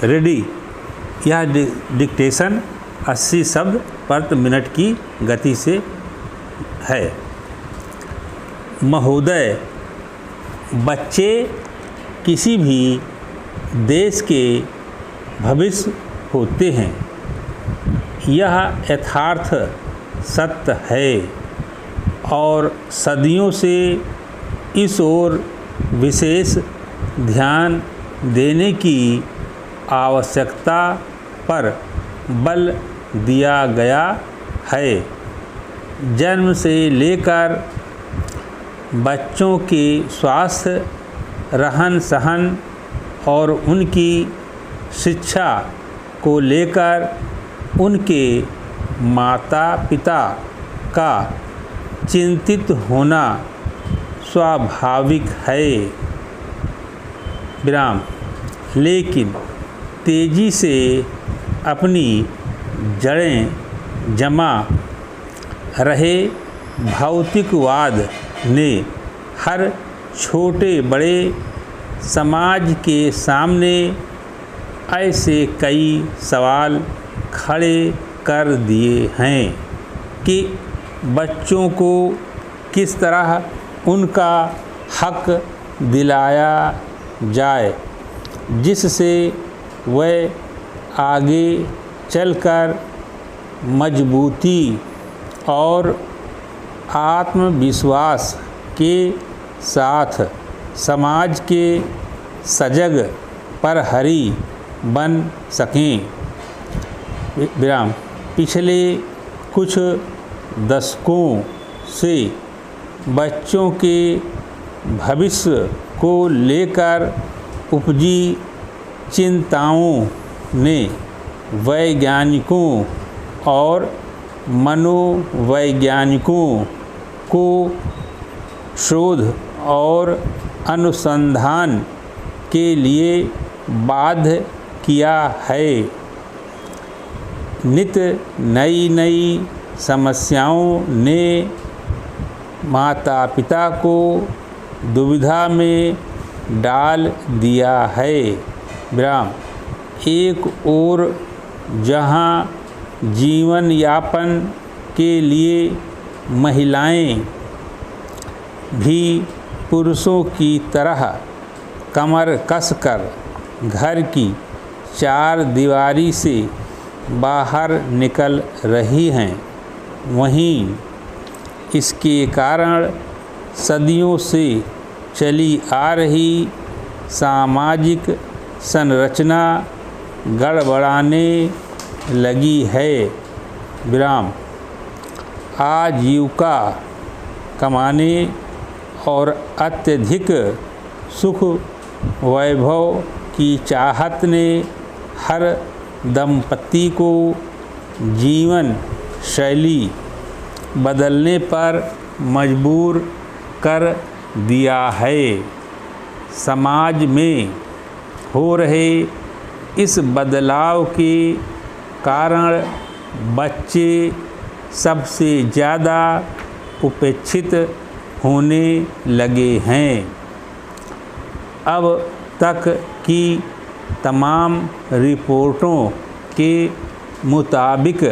Ready. यह dictation 80 शब्द प्रति मिनट की गति से है। महोदय, बच्चे किसी भी देश के भविष्य होते हैं, यह यथार्थ सत्य है और सदियों से इस ओर विशेष ध्यान देने की आवश्यकता पर बल दिया गया है। जन्म से लेकर बच्चों के स्वास्थ्य, रहन सहन और उनकी शिक्षा को लेकर उनके माता पिता का चिंतित होना स्वाभाविक है। विराम। लेकिन तेजी से अपनी जड़ें जमा रहे भौतिकवाद ने हर छोटे बड़े समाज के सामने ऐसे कई सवाल खड़े कर दिए हैं कि बच्चों को किस तरह उनका हक दिलाया जाए, जिससे वह आगे चलकर मजबूती और आत्मविश्वास के साथ समाज के सजग प्रहरी बन सकें। विराम। पिछले कुछ दशकों से बच्चों के भविष्य को लेकर उपजी चिंताओं ने वैज्ञानिकों और मनोवैज्ञानिकों को शोध और अनुसंधान के लिए बाध्य किया है। नित नई नई समस्याओं ने माता पिता को दुविधा में डाल दिया है। विराम। एक ओर जहां जीवन यापन के लिए महिलाएं भी पुरुषों की तरह कमर कसकर घर की चार दीवारी से बाहर निकल रही हैं, वहीं इसके कारण सदियों से चली आ रही सामाजिक संरचना गड़बड़ाने लगी है। विराम। आजीविका कमाने और अत्यधिक सुख वैभव की चाहत ने हर दंपति को जीवन शैली बदलने पर मजबूर कर दिया है। समाज में हो रहे इस बदलाव के कारण बच्चे सबसे ज़्यादा उपेक्षित होने लगे हैं। अब तक की तमाम रिपोर्टों के मुताबिक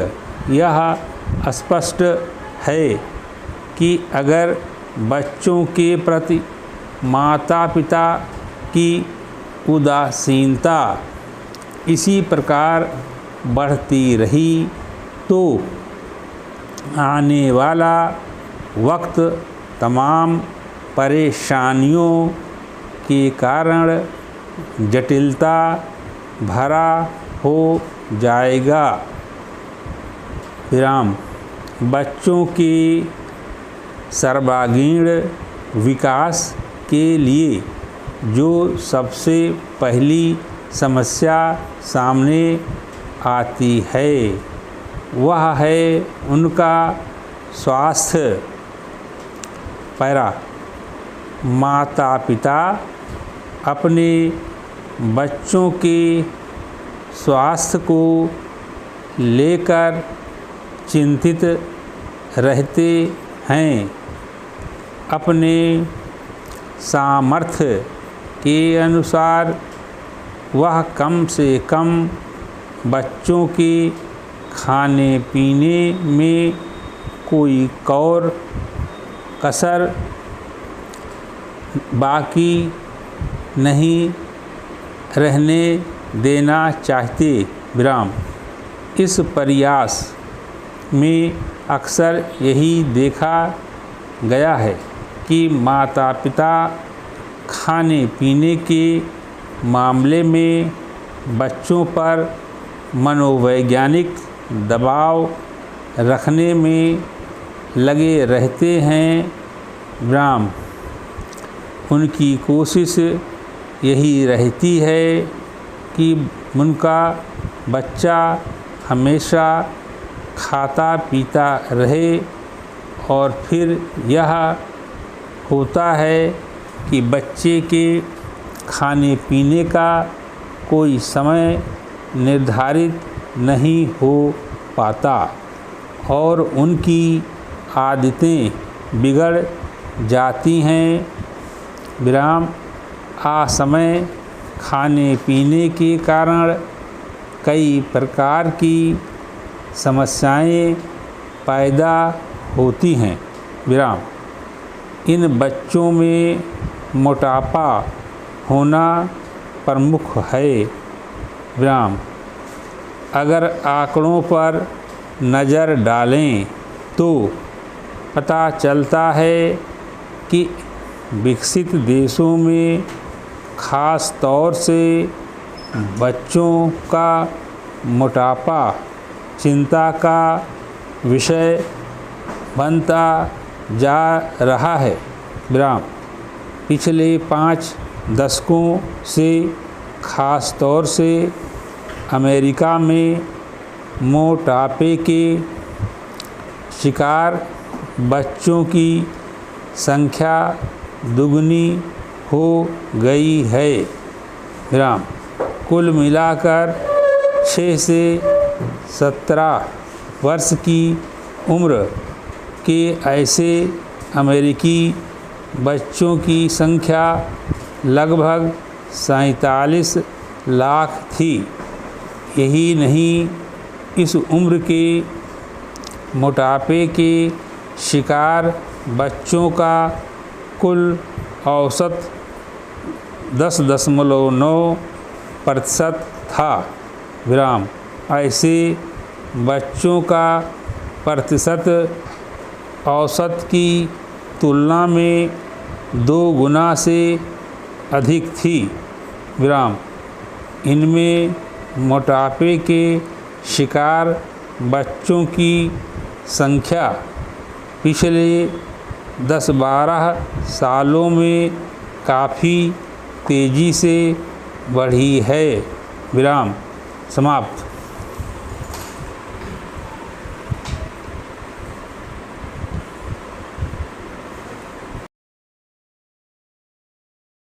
यह स्पष्ट है कि अगर बच्चों के प्रति माता पिता की उदासीनता इसी प्रकार बढ़ती रही तो आने वाला वक्त तमाम परेशानियों के कारण जटिलता भरा हो जाएगा। विराम। बच्चों के सर्वांगीण विकास के लिए जो सबसे पहली समस्या सामने आती है वह है उनका स्वास्थ्य। पैरा। माता पिता अपने बच्चों के स्वास्थ्य को लेकर चिंतित रहते हैं। अपने सामर्थ्य के अनुसार वह कम से कम बच्चों के खाने पीने में कोई कौर कसर बाकी नहीं रहने देना चाहते। विराम। इस प्रयास में अक्सर यही देखा गया है कि माता पिता खाने पीने के मामले में बच्चों पर मनोवैज्ञानिक दबाव रखने में लगे रहते हैं। विराम। उनकी कोशिश यही रहती है कि उनका बच्चा हमेशा खाता पीता रहे और फिर यह होता है कि बच्चे के खाने पीने का कोई समय निर्धारित नहीं हो पाता और उनकी आदतें बिगड़ जाती हैं। विराम। असमय खाने पीने के कारण कई प्रकार की समस्याएं पैदा होती हैं। विराम। इन बच्चों में मोटापा होना प्रमुख है। विराम। अगर आंकड़ों पर नज़र डालें तो पता चलता है कि विकसित देशों में ख़ास तौर से बच्चों का मोटापा चिंता का विषय बनता जा रहा है। विराम। पिछले 5 दशकों से ख़ास तौर से अमेरिका में मोटापे के शिकार बच्चों की संख्या दुगनी हो गई है। विराम। कुल मिलाकर 6 से 17 वर्ष की उम्र के ऐसे अमेरिकी बच्चों की संख्या लगभग 47 लाख थी। यही नहीं, इस उम्र के मोटापे के शिकार बच्चों का कुल औसत 10.9% था। विराम। ऐसे बच्चों का प्रतिशत औसत की तुलना में 2 गुना से अधिक थी। विराम। इनमें मोटापे के शिकार बच्चों की संख्या पिछले 10-12 सालों में काफ़ी तेज़ी से बढ़ी है। विराम। समाप्त।